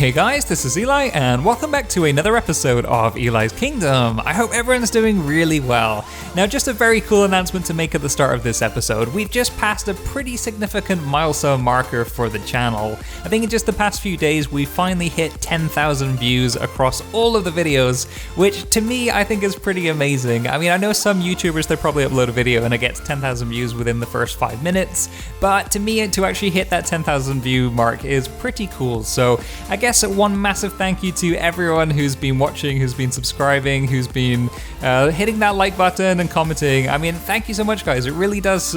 Hey guys, this is Eli, and welcome back to another episode of Eli's Kingdom. I hope everyone's doing really well. Now, just a very cool announcement to make at the start of this episode. We've just passed a pretty significant milestone marker for the channel. I think in just the past few days, we finally hit 10,000 views across all of the videos, which to me, I think is pretty amazing. I mean, I know some YouTubers, they probably upload a video and it gets 10,000 views within the first 5 minutes, but to me, to actually hit that 10,000 view mark is pretty cool. So I guess one massive thank you to everyone who's been watching, who's been subscribing, who's been hitting that like button and commenting. I mean, thank you so much, guys. It really does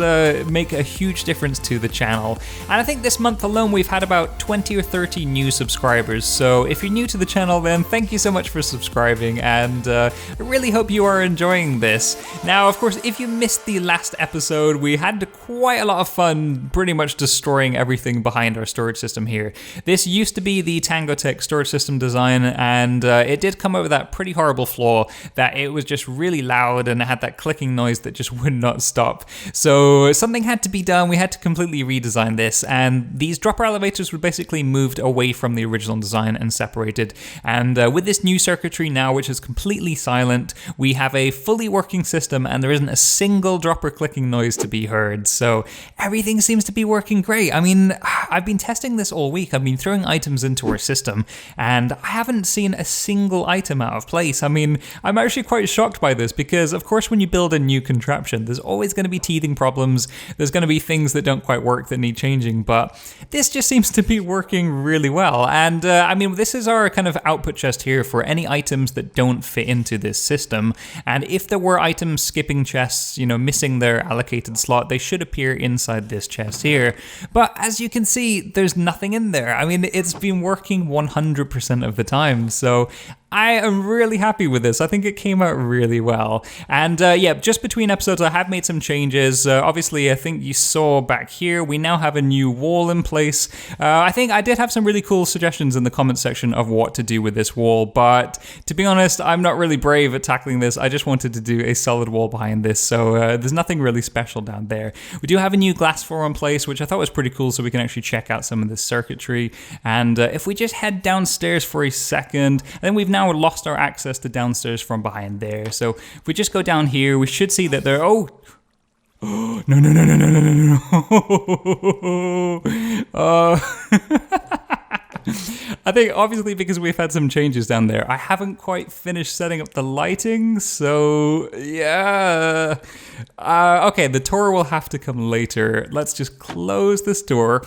make a huge difference to the channel. And I think this month alone, we've had about 20 or 30 new subscribers. So if you're new to the channel, then thank you so much for subscribing. And I really hope you are enjoying this. Now, of course, if you missed the last episode, we had quite a lot of fun pretty much destroying everything behind our storage system here. This used to be the Tangotech storage system design, and it did come over that pretty horrible flaw that it was just really loud and it had that clicking noise that just would not stop. So something had to be done. We had to completely redesign this, and these dropper elevators were basically moved away from the original design and separated. And with this new circuitry now, which is completely silent, we have a fully working system and there isn't a single dropper clicking noise to be heard. So everything seems to be working great. I mean, I've been testing this all week. I've been throwing items into our system and I haven't seen a single item out of place. I mean, I'm actually quite shocked by this because, of course, when you build a new contraption, there's always going to be teething problems. There's going to be things that don't quite work that need changing, but this just seems to be working really well. And I mean, this is our kind of output chest here for any items that don't fit into this system. And if there were items skipping chests, you know, missing their allocated slot, they should appear inside this chest here. But as you can see, there's nothing in there. I mean, it's been working 100% of the time. So I am really happy with this. I think it came out really well. And yeah, just between episodes, I have made some changes. Obviously, I think you saw back here, we now have a new wall in place. I think I did have some really cool suggestions in the comment section of what to do with this wall, but to be honest, I'm not really brave at tackling this. I just wanted to do a solid wall behind this, so there's nothing really special down there. We do have a new glass floor in place, which I thought was pretty cool, so we can actually check out some of this circuitry. And if we just head downstairs for a second, I think we've now lost our access to downstairs from behind there. So if we just go down here, we should see that there. Oh, no, no, no, no, no, no, no, no. I think obviously because we've had some changes down there, I haven't quite finished setting up the lighting, so yeah. Okay, the tour will have to come later. Let's just close this door.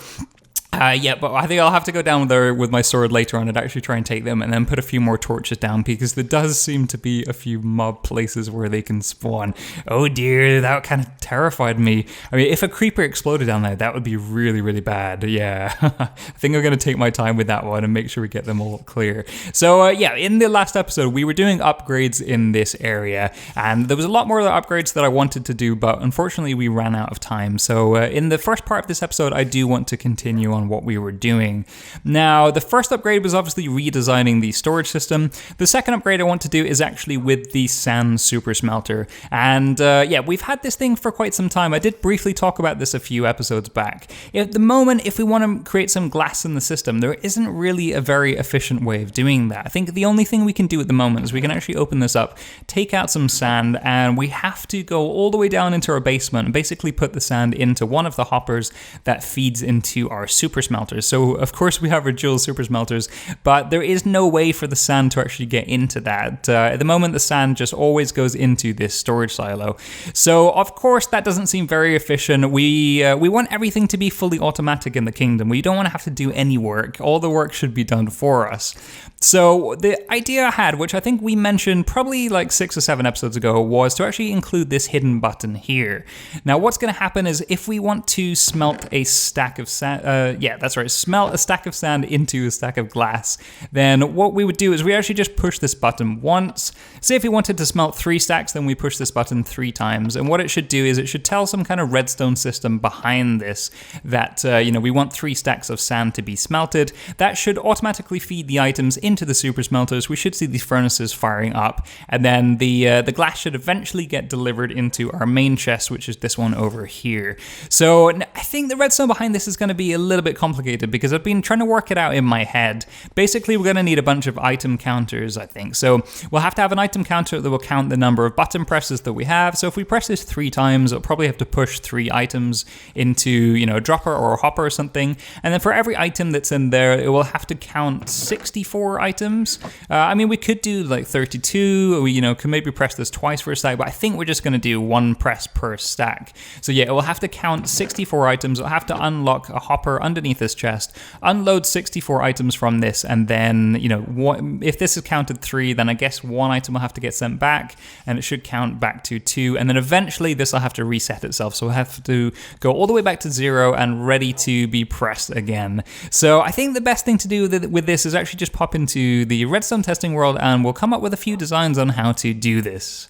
Yeah, but I think I'll have to go down there with my sword later on and actually try and take them and then put a few more torches down because there does seem to be a few mob places where they can spawn. Oh dear, that kind of terrified me. I mean, if a creeper exploded down there, that would be really, really bad. Yeah, I think I'm going to take my time with that one and make sure we get them all clear. So yeah, in the last episode, we were doing upgrades in this area and there was a lot more of the upgrades that I wanted to do, but unfortunately we ran out of time. So in the first part of this episode, I do want to continue on what we were doing. Now, the first upgrade was obviously redesigning the storage system. The second upgrade I want to do is actually with the sand super smelter. And yeah, we've had this thing for quite some time. I did briefly talk about this a few episodes back. At the moment, if we want to create some glass in the system, there isn't really a very efficient way of doing that. I think the only thing we can do at the moment is we can actually open this up, take out some sand, and we have to go all the way down into our basement and basically put the sand into one of the hoppers that feeds into our super smelters. So of course we have our dual super smelters, but there is no way for the sand to actually get into that. At the moment, the sand just always goes into this storage silo. So of course that doesn't seem very efficient. We want everything to be fully automatic in the kingdom. We don't want to have to do any work. All the work should be done for us. So the idea I had, which I think we mentioned probably like 6 or 7 episodes ago, was to actually include this hidden button here. Now what's going to happen is if we want to smelt a stack of sand, yeah, that's right, smelt a stack of sand into a stack of glass, then what we would do is we actually just push this button once. Say if we wanted to smelt 3 stacks, then we push this button 3 times. And what it should do is it should tell some kind of redstone system behind this that, you know, we want 3 stacks of sand to be smelted. That should automatically feed the items into the super smelters. We should see these furnaces firing up, and then the glass should eventually get delivered into our main chest, which is this one over here. So I think the redstone behind this is going to be a little bit complicated because I've been trying to work it out in my head. Basically, we're going to need a bunch of item counters, I think. So we'll have to have an item counter that will count the number of button presses that we have. So if we press this 3 times, it'll probably have to push 3 items into, you know, a dropper or a hopper or something. And then for every item that's in there, it will have to count 64 items. I mean, we could do like 32. We, you know, could maybe press this twice for a stack, but I think we're just going to do 1 press per stack. So yeah, it will have to count 64 items. It'll have to unlock a hopper underneath this chest, unload 64 items from this, and then, you know, if this is counted 3, then I guess 1 item will have to get sent back, and it should count back to 2, and then eventually this will have to reset itself. So we'll have to go all the way back to 0 and ready to be pressed again. So I think the best thing to do with this is actually just pop into the redstone testing world, and we'll come up with a few designs on how to do this.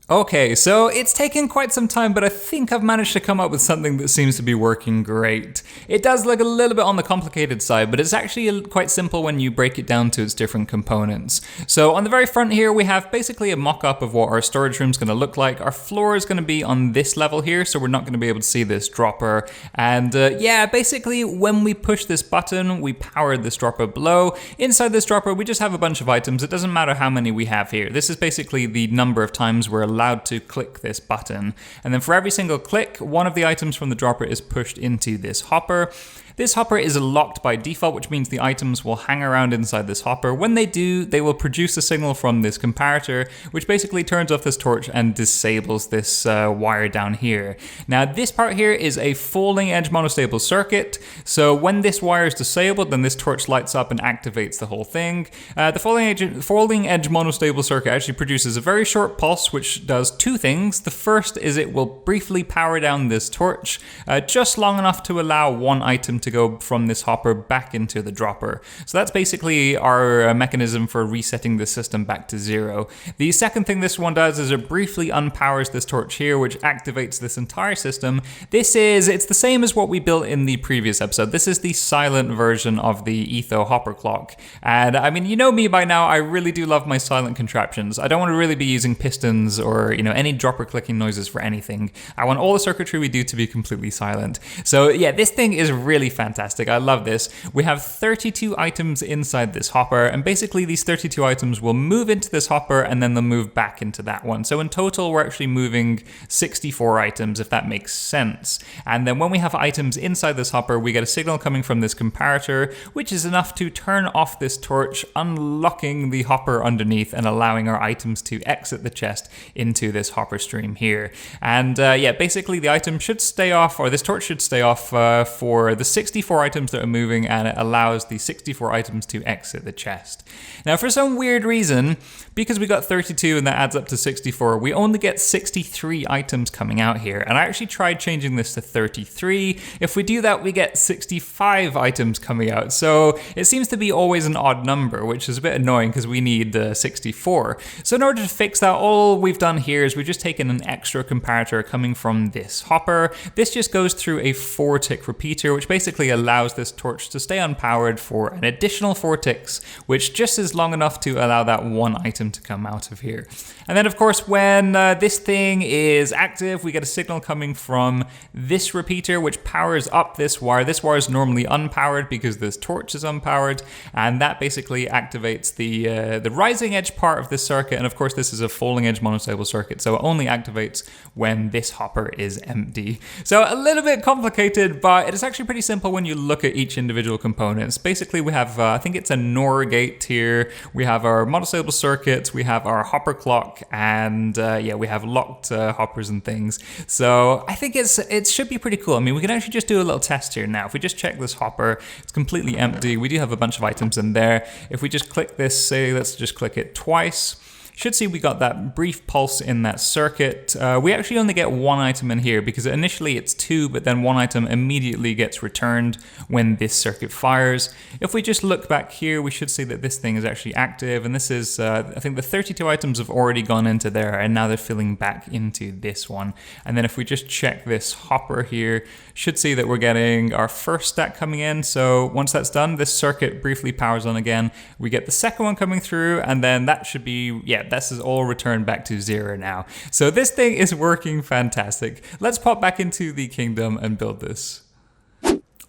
Okay, so it's taken quite some time, but I think I've managed to come up with something that seems to be working great. It does look a little bit on the complicated side, but it's actually quite simple when you break it down to its different components. So on the very front here, we have basically a mock-up of what our storage room is going to look like. Our floor is going to be on this level here, so we're not going to be able to see this dropper. And yeah, basically when we push this button, we power this dropper below. Inside this dropper, we just have a bunch of items. It doesn't matter how many we have here. This is basically the number of times we're allowed to click this button. And then for every single click, one of the items from the dropper is pushed into this hopper. This hopper is locked by default, which means the items will hang around inside this hopper. When they do, they will produce a signal from this comparator, which basically turns off this torch and disables this wire down here. Now, this part here is a falling edge monostable circuit. So when this wire is disabled, then this torch lights up and activates the whole thing. The falling edge monostable circuit actually produces a very short pulse, which does 2 things. The first is it will briefly power down this torch, just long enough to allow 1 item to go from this hopper back into the dropper. So that's basically our mechanism for resetting the system back to 0. The second thing this one does is it briefly unpowers this torch here, which activates this entire system. It's the same as what we built in the previous episode. This is the silent version of the Etho hopper clock. And I mean, you know me by now, I really do love my silent contraptions. I don't want to really be using pistons or, you know, any dropper clicking noises for anything. I want all the circuitry we do to be completely silent. So yeah, this thing is really fantastic. I love this. We have 32 items inside this hopper, and basically these 32 items will move into this hopper and then they'll move back into that one. So in total, we're actually moving 64 items, if that makes sense. And then when we have items inside this hopper, we get a signal coming from this comparator, which is enough to turn off this torch, unlocking the hopper underneath and allowing our items to exit the chest into this hopper stream here. And yeah, basically the item should stay off, or this torch should stay off for the 64 items that are moving, and it allows the 64 items to exit the chest. Now, for some weird reason, because we got 32 and that adds up to 64, we only get 63 items coming out here. And I actually tried changing this to 33. If we do that, we get 65 items coming out. So it seems to be always an odd number, which is a bit annoying because we need 64. So in order to fix that, all we've done here is we've just taken an extra comparator coming from this hopper. This just goes through a 4-tick repeater, which basically allows this torch to stay unpowered for an additional 4 ticks, which just is long enough to allow that 1 item to come out of here. And then of course, when this thing is active, we get a signal coming from this repeater, which powers up this wire. This wire is normally unpowered because this torch is unpowered, and that basically activates the rising edge part of this circuit. And of course, this is a falling edge monostable circuit, so it only activates when this hopper is empty. So a little bit complicated, but it is actually pretty simple when you look at each individual components. Basically, we have, I think it's a NOR gate here. We have our monostable circuits, we have our hopper clock, and yeah, we have locked hoppers and things. So I think it should be pretty cool. I mean, we can actually just do a little test here now. If we just check this hopper, it's completely empty. We do have a bunch of items in there. If we just click this, say, let's just click it twice. Should see we got that brief pulse in that circuit. We actually only get 1 item in here because initially it's 2, but then 1 item immediately gets returned when this circuit fires. If we just look back here, we should see that this thing is actually active, and this is, I think the 32 items have already gone into there, and now they're filling back into this one. And then if we just check this hopper here, should see that we're getting our first stack coming in. So once that's done, this circuit briefly powers on again. We get the second one coming through, and then that should be, yeah, this is all returned back to 0 now. So this thing is working fantastic. Let's pop back into the kingdom and build this.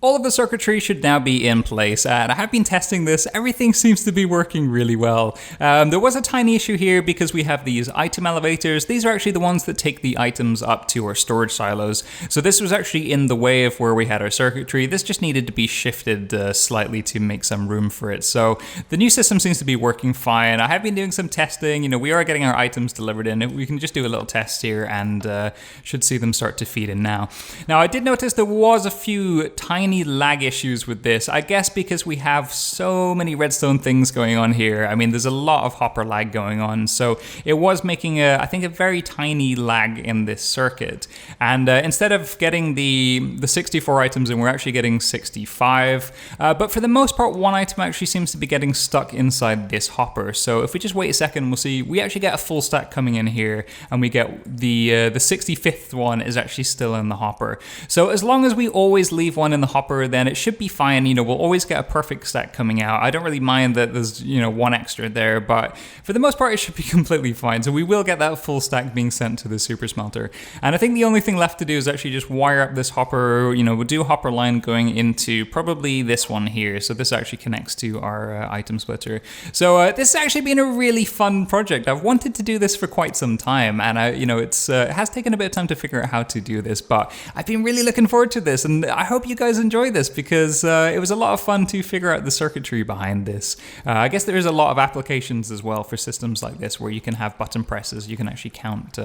All of the circuitry should now be in place, and I have been testing this. Everything seems to be working really well. There was a tiny issue here because we have these item elevators. These are actually the ones that take the items up to our storage silos. So this was actually in the way of where we had our circuitry. This just needed to be shifted slightly to make some room for it. So the new system seems to be working fine. I have been doing some testing. You know, we are getting our items delivered in. We can just do a little test here and should see them start to feed in now. Now, I did notice there was a few tiny lag issues with this, I guess because we have so many redstone things going on here. I mean, there's a lot of hopper lag going on, so it was making I think a very tiny lag in this circuit. And instead of getting the 64 items in, we're actually getting 65. But for the most part, one item actually seems to be getting stuck inside this hopper. So if we just wait a second, we'll see we actually get a full stack coming in here, and we get the 65th one is actually still in the hopper. So as long as we always leave one in the hopper, then it should be fine. You know, we'll always get a perfect stack coming out. I don't really mind that there's, you know, one extra there, but for the most part, it should be completely fine. So we will get that full stack being sent to the super smelter. And I think the only thing left to do is actually just wire up this hopper. You know, we'll do a hopper line going into probably this one here. So this actually connects to our item splitter. So this has actually been a really fun project. I've wanted to do this for quite some time, and you know, it has taken a bit of time to figure out how to do this, but I've been really looking forward to this, and I hope you guys enjoy this because it was a lot of fun to figure out the circuitry behind this. I guess there is a lot of applications as well for systems like this where you can have button presses. You can actually count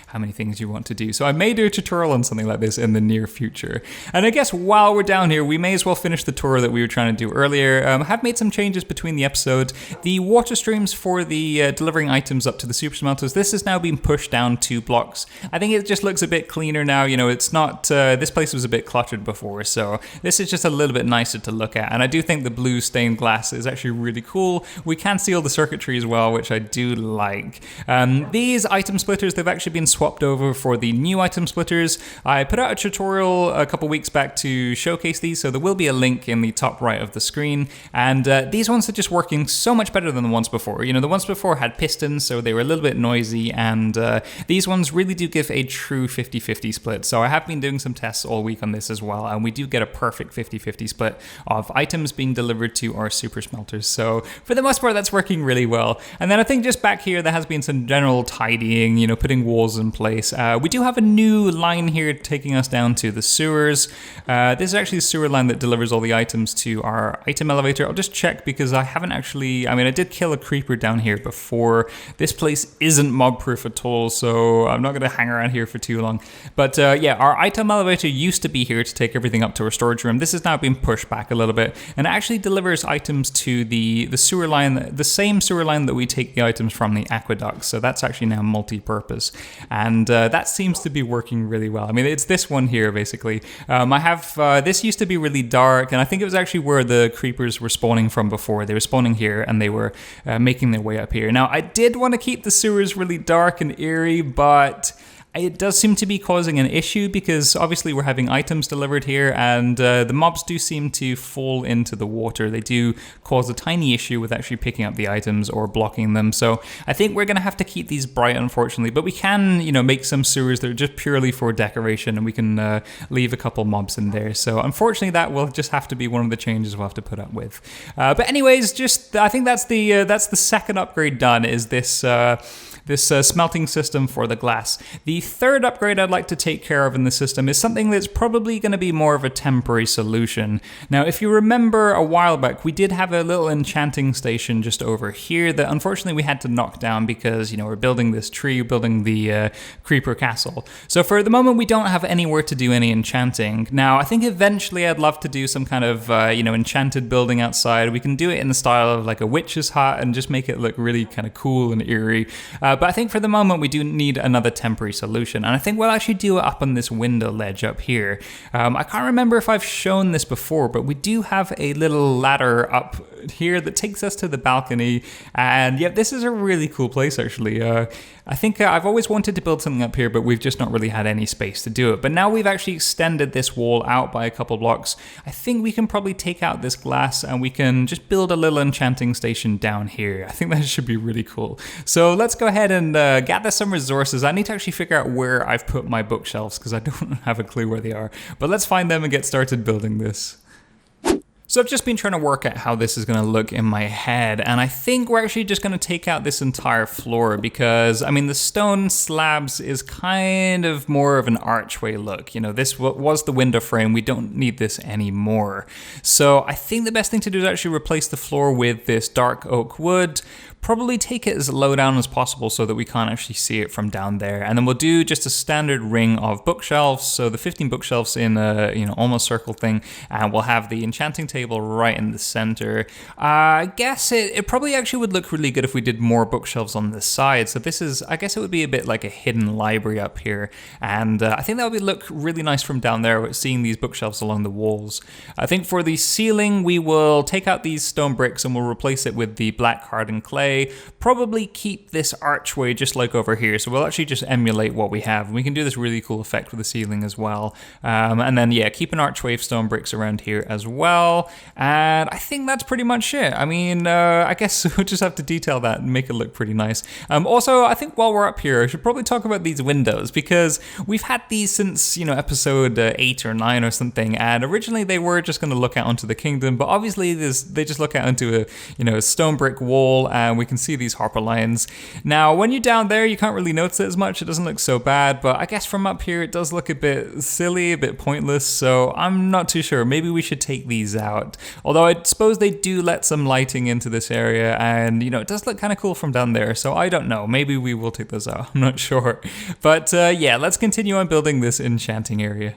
how many things you want to do. So I may do a tutorial on something like this in the near future. And I guess while we're down here, we may as well finish the tour that we were trying to do earlier. I have made some changes between the episode. The water streams for the delivering items up to the super smelters, this has now been pushed down 2 blocks. I think it just looks a bit cleaner now. You know, it's not, this place was a bit cluttered before, so this is just a little bit nicer to look at. And I do think the blue stained glass is actually really cool. We can see all the circuitry as well, which I do like. These item splitters, they've actually been swapped over for the new item splitters. I put out a tutorial a couple weeks back to showcase these, so there will be a link in the top right of the screen. And these ones are just working so much better than the ones before. You know, the ones before had pistons, so they were a little bit noisy, and these ones really do give a true 50-50 split. So I have been doing some tests all week on this as well, and we do get a perfect 50-50 split of items being delivered to our super smelters. So for the most part, that's working really well. And then I think just back here, there has been some general tidying, you know, putting walls in place. We do have a new line here taking us down to the sewers. This is actually the sewer line that delivers all the items to our item elevator. I'll just check because I haven't actually, I mean, I did kill a creeper down here before. This place isn't mob proof at all, so I'm not going to hang around here for too long. But yeah, our item elevator used to be here to take everything up to our storage room. This has now been pushed back a little bit, and it actually delivers items to the sewer line, the same sewer line that we take the items from the aqueduct. So that's actually now multi-purpose, and that seems to be working really well. I mean, it's this one here basically. I have this used to be really dark, and I think it was actually where the creepers were spawning from before. They were spawning here, and they were making their way up here. Now, I did want to keep the sewers really dark and eerie, but it does seem to be causing an issue because obviously we're having items delivered here, and the mobs do seem to fall into the water. They do cause a tiny issue with actually picking up the items or blocking them. So I think we're going to have to keep these bright, unfortunately, but we can, you know, make some sewers that are just purely for decoration, and we can leave a couple mobs in there. So unfortunately, that will just have to be one of the changes we'll have to put up with. But anyways, just I think that's the second upgrade done, is this smelting system for the glass. The third upgrade I'd like to take care of in the system is something that's probably going to be more of a temporary solution. Now, if you remember a while back, we did have a little enchanting station just over here that unfortunately we had to knock down because, you know, we're building this tree, building the creeper castle. So for the moment, we don't have anywhere to do any enchanting. Now, I think eventually I'd love to do some kind of, you know, enchanted building outside. We can do it in the style of like a witch's hut and just make it look really kind of cool and eerie. But I think for the moment we do need another temporary solution, and I think we'll actually do it up on this window ledge up here. I can't remember if I've shown this before, but we do have a little ladder up here that takes us to the balcony, and yeah, this is a really cool place actually. I think I've always wanted to build something up here, but we've just not really had any space to do it. But now we've actually extended this wall out by a couple blocks. I think we can probably take out this glass and we can just build a little enchanting station down here. I think that should be really cool. So let's go ahead and gather some resources. I need to actually figure out where I've put my bookshelves because I don't have a clue where they are. But let's find them and get started building this. So I've just been trying to work out how this is going to look in my head, and I think we're actually just going to take out this entire floor because, I mean, the stone slabs is kind of more of an archway look. You know, this was the window frame. We don't need this anymore. So I think the best thing to do is actually replace the floor with this dark oak wood. Probably take it as low down as possible so that we can't actually see it from down there. And then we'll do just a standard ring of bookshelves. So the 15 bookshelves in a, almost circle thing. And we'll have the enchanting table right in the center. I guess it probably actually would look really good if we did more bookshelves on the side. So this is, I guess it would be a bit like a hidden library up here. And I think that would look really nice from down there, seeing these bookshelves along the walls. I think for the ceiling, we will take out these stone bricks and we'll replace it with the black hardened clay. Probably keep this archway just like over here, so we'll actually just emulate what we have, and we can do this really cool effect with the ceiling as well. And then yeah, keep an archway of stone bricks around here as well, and I think that's pretty much it. I mean, I guess we'll just have to detail that and make it look pretty nice. Also, I think while we're up here, I should probably talk about these windows, because we've had these since, episode 8 or 9 or something, and originally they were just going to look out onto the kingdom, but obviously they just look out into a stone brick wall, and we can see these hopper lines. Now, when you're down there, you can't really notice it as much. It doesn't look so bad, but I guess from up here, it does look a bit silly, a bit pointless, so I'm not too sure. Maybe we should take these out. Although I suppose they do let some lighting into this area, and, it does look kind of cool from down there, so I don't know. Maybe we will take those out. I'm not sure. But yeah, let's continue on building this enchanting area.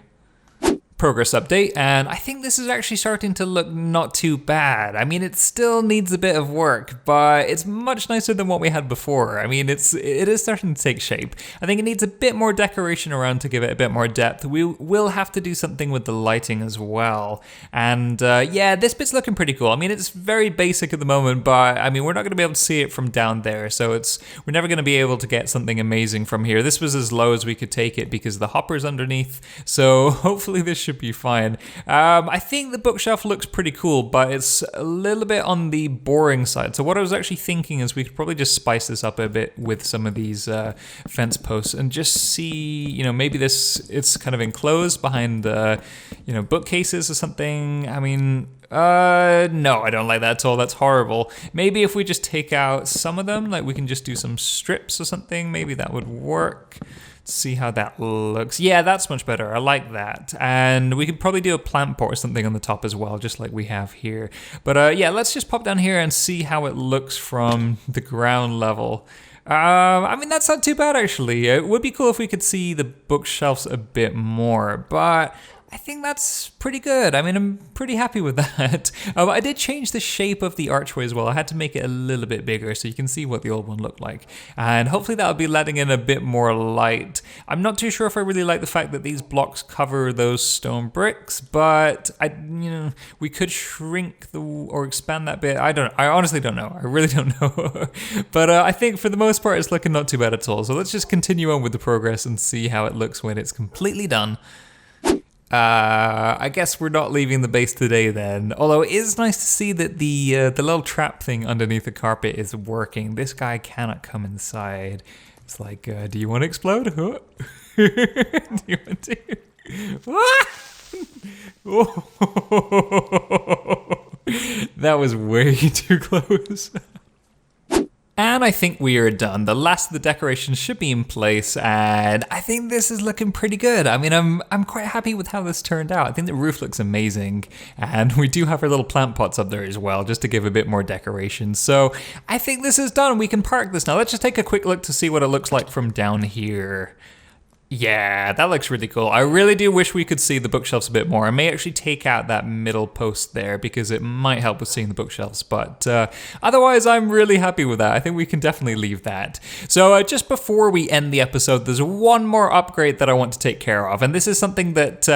Progress update, and I think this is actually starting to look not too bad. I mean, it still needs a bit of work, but it's much nicer than what we had before. I mean, it is starting to take shape. I think it needs a bit more decoration around to give it a bit more depth. We will have to do something with the lighting as well. And yeah, this bit's looking pretty cool. I mean, it's very basic at the moment, but I mean, we're not going to be able to see it from down there, so we're never going to be able to get something amazing from here. This was as low as we could take it because the hopper's underneath, so hopefully this should be fine. I think the bookshelf looks pretty cool, but it's a little bit on the boring side. So what I was actually thinking is we could probably just spice this up a bit with some of these fence posts and just see, maybe it's kind of enclosed behind bookcases or something. I mean, no, I don't like that at all. That's horrible. Maybe if we just take out some of them, like we can just do some strips or something, maybe that would work. See how that looks. Yeah, that's much better. I like that. And we could probably do a plant pot or something on the top as well, just like we have here. But yeah, let's just pop down here and see how it looks from the ground level. I mean, that's not too bad, actually. It would be cool if we could see the bookshelves a bit more, but I think that's pretty good. I mean, I'm pretty happy with that. I did change the shape of the archway as well. I had to make it a little bit bigger so you can see what the old one looked like. And hopefully that'll be letting in a bit more light. I'm not too sure if I really like the fact that these blocks cover those stone bricks, but we could shrink or expand that bit. I honestly don't know. I really don't know. But I think for the most part, it's looking not too bad at all. So let's just continue on with the progress and see how it looks when it's completely done. I guess we're not leaving the base today then. Although it is nice to see that the little trap thing underneath the carpet is working. This guy cannot come inside. It's like, do you want to explode? Huh? Do you want to? That was way too close. And I think we are done. The last of the decorations should be in place, and I think this is looking pretty good. I mean, I'm quite happy with how this turned out. I think the roof looks amazing, and we do have our little plant pots up there as well, just to give a bit more decoration. So I think this is done. We can park this now. Let's just take a quick look to see what it looks like from down here. Yeah, that looks really cool. I really do wish we could see the bookshelves a bit more. I may actually take out that middle post there because it might help with seeing the bookshelves, but otherwise I'm really happy with that. I think we can definitely leave that. So just before we end the episode, there's one more upgrade that I want to take care of, and this is something that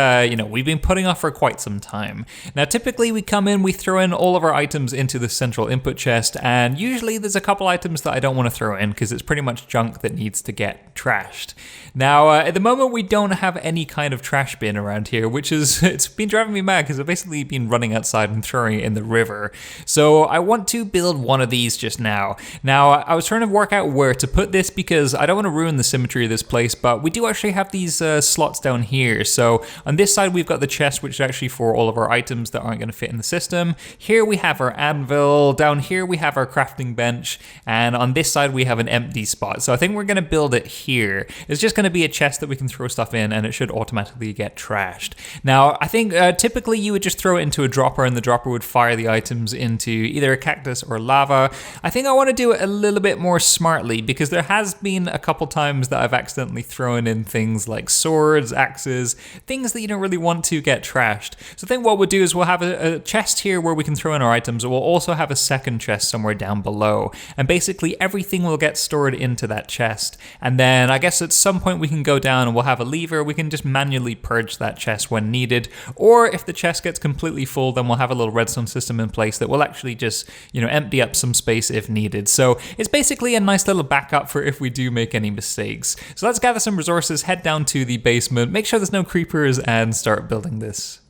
we've been putting off for quite some time. Now typically we come in, we throw in all of our items into the central input chest, and usually there's a couple items that I don't want to throw in because it's pretty much junk that needs to get trashed. Now at the moment we don't have any kind of trash bin around here, which is, it's been driving me mad because I've basically been running outside and throwing it in the river. So I want to build one of these just now. Now, I was trying to work out where to put this because I don't want to ruin the symmetry of this place, but we do actually have these slots down here. So on this side, we've got the chest, which is actually for all of our items that aren't going to fit in the system. Here we have our anvil. Down here we have our crafting bench. And on this side, we have an empty spot. So I think we're going to build it here. It's just going to be a chest that we can throw stuff in, and it should automatically get trashed. Now, I think typically you would just throw it into a dropper, and the dropper would fire the items into either a cactus or lava. I think I want to do it a little bit more smartly because there has been a couple times that I've accidentally thrown in things like swords, axes, things that you don't really want to get trashed. So I think what we'll do is we'll have a chest here where we can throw in our items. We'll also have a second chest somewhere down below. And basically everything will get stored into that chest. And then I guess at some point we can go down and we'll have a lever. We can just manually purge that chest when needed. Or if the chest gets completely full, then we'll have a little redstone system in place that will actually just, empty up some space if needed. So it's basically a nice little backup for if we do make any mistakes. So let's gather some resources, head down to the basement, make sure there's no creepers, and start building this.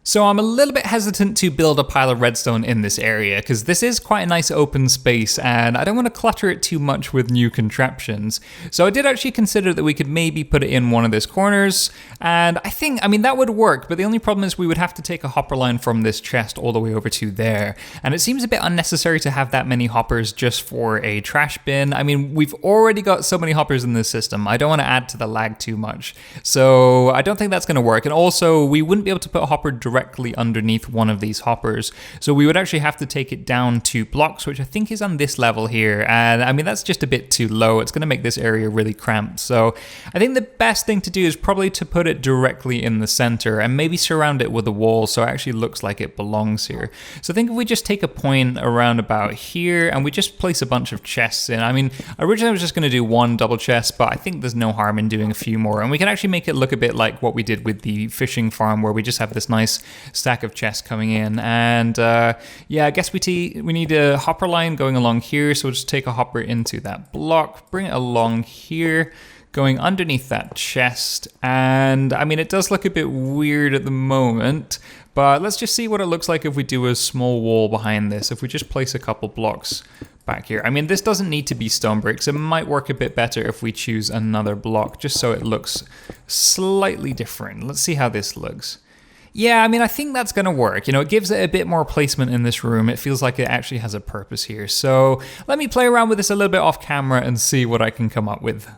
So I'm a little bit hesitant to build a pile of redstone in this area because this is quite a nice open space and I don't want to clutter it too much with new contraptions. So I did actually consider that we could maybe put it in one of these corners, and I mean that would work, but the only problem is we would have to take a hopper line from this chest all the way over to there. And it seems a bit unnecessary to have that many hoppers just for a trash bin. I mean, we've already got so many hoppers in this system. I don't want to add to the lag too much. So I don't think that's going to work. And also we wouldn't be able to put a hopper directly underneath one of these hoppers. So we would actually have to take it down 2 blocks, which I think is on this level here. And I mean, that's just a bit too low. It's going to make this area really cramped. So I think the best thing to do is probably to put it directly in the center and maybe surround it with a wall so it actually looks like it belongs here. So I think if we just take a point around about here and we just place a bunch of chests in. I mean, originally I was just going to do 1 double chest, but I think there's no harm in doing a few more. And we can actually make it look a bit like what we did with the fishing farm, where we just have this nice stack of chests coming in. And yeah, I guess we need a hopper line going along here. So we'll just take a hopper into that block, bring it along here, going underneath that chest. And I mean, it does look a bit weird at the moment, but let's just see what it looks like if we do a small wall behind this. If we just place a couple blocks back here. I mean, this doesn't need to be stone bricks. It might work a bit better if we choose another block, just so it looks slightly different. Let's see how this looks. Yeah, I mean, I think that's going to work. It gives it a bit more placement in this room. It feels like it actually has a purpose here. So let me play around with this a little bit off camera and see what I can come up with.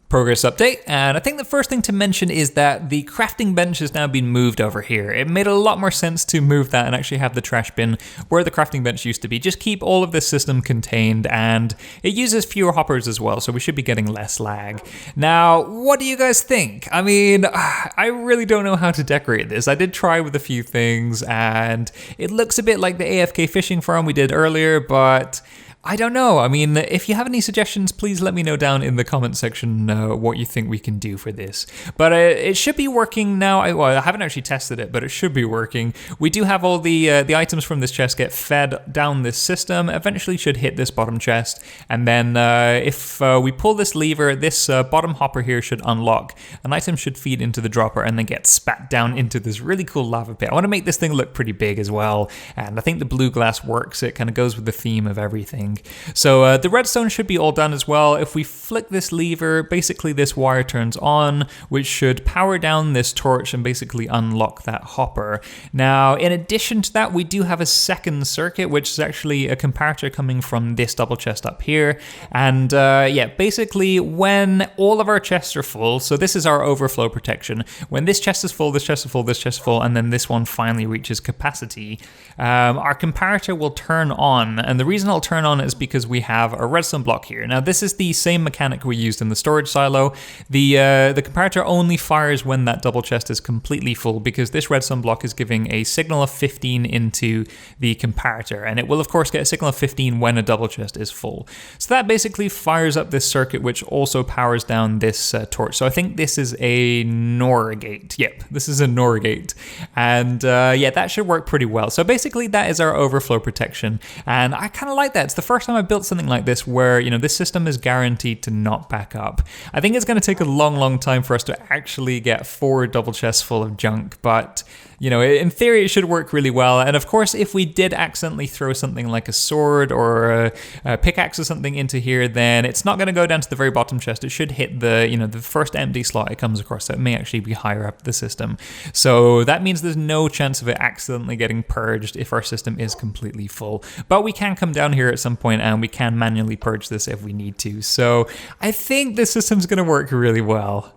Progress update, and I think the first thing to mention is that the crafting bench has now been moved over here. It made a lot more sense to move that and actually have the trash bin where the crafting bench used to be. Just keep all of this system contained, and it uses fewer hoppers as well, so we should be getting less lag. Now, what do you guys think? I mean, I really don't know how to decorate this. I did try with a few things, and it looks a bit like the AFK fishing farm we did earlier, but I don't know. I mean, if you have any suggestions, please let me know down in the comment section what you think we can do for this. But it should be working now. I haven't actually tested it, but it should be working. We do have all the items from this chest get fed down this system. Eventually should hit this bottom chest. And then if we pull this lever, this bottom hopper here should unlock. An item should feed into the dropper and then get spat down into this really cool lava pit. I want to make this thing look pretty big as well. And I think the blue glass works. It kind of goes with the theme of everything. So the redstone should be all done as well. If we flick this lever, basically this wire turns on, which should power down this torch and basically unlock that hopper. Now, in addition to that, we do have a second circuit, which is actually a comparator coming from this double chest up here. And yeah, basically when all of our chests are full, so this is our overflow protection. When this chest is full, this chest is full, this chest is full, and then this one finally reaches capacity, our comparator will turn on. And the reason it'll turn on is because we have a redstone block here. Now, this is the same mechanic we used in the storage silo. The comparator only fires when that double chest is completely full, because this redstone block is giving a signal of 15 into the comparator, and it will of course get a signal of 15 when a double chest is full. So that basically fires up this circuit, which also powers down this torch. So I think this is a NOR gate. Yep, this is a NOR gate. And yeah, that should work pretty well. So basically that is our overflow protection, and I kind of like that. It's the first time I built something like this where, you know, this system is guaranteed to not back up. I think it's going to take a long time for us to actually get 4 double chests full of junk, but you know, in theory it should work really well. And of course, if we did accidentally throw something like a sword or a pickaxe or something into here, then it's not going to go down to the very bottom chest. It should hit the, you know, the first empty slot it comes across. So it may actually be higher up the system. So that means there's no chance of it accidentally getting purged if our system is completely full. But we can come down here at some point and we can manually purge this if we need to. So I think this system's going to work really well.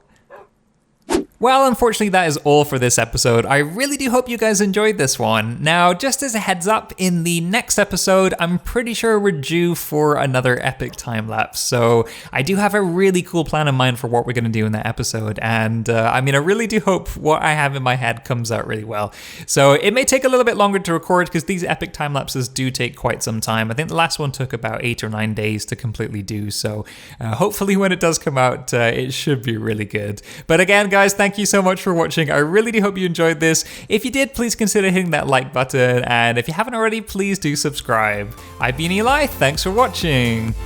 Well, unfortunately, that is all for this episode. I really do hope you guys enjoyed this one. Now, just as a heads up, in the next episode, I'm pretty sure we're due for another epic time lapse. So I do have a really cool plan in mind for what we're going to do in that episode. And I mean, I really do hope what I have in my head comes out really well. So it may take a little bit longer to record because these epic time lapses do take quite some time. I think the last one took about 8 or 9 days to completely do. So hopefully when it does come out, it should be really good. But again, guys, thank you so much for watching. I really do hope you enjoyed this. If you did, please consider hitting that like button, and if you haven't already, please do subscribe. I've been Eli, thanks for watching.